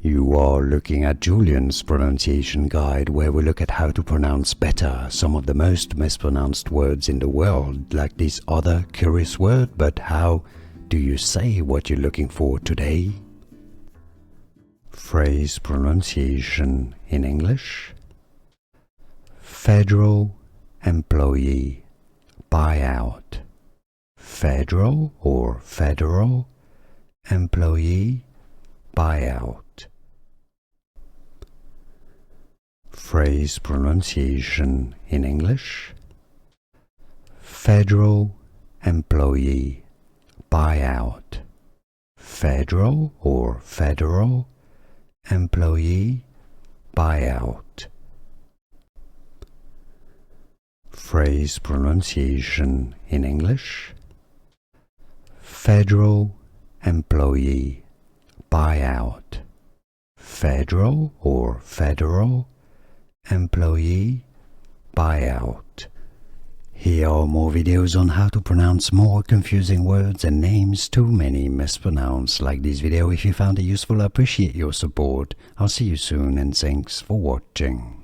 You are looking at Julian's pronunciation guide, where we look at how to pronounce better some of the most mispronounced words in the world, like this other curious word. But how do you say what you're looking for today? Phrase pronunciation in English: Federal Employee Buyout. Federal or Federal Employee Buyout. Phrase pronunciation in English: Federal Employee Buyout. Federal or Federal Employee Buyout. Phrase pronunciation in English: Federal Employee Buyout. Federal or Federal Employee Buyout. Here are more videos on how to pronounce more confusing words and names too many mispronounced. Like this video if you found it useful. I appreciate your support. I'll see you soon and thanks for watching.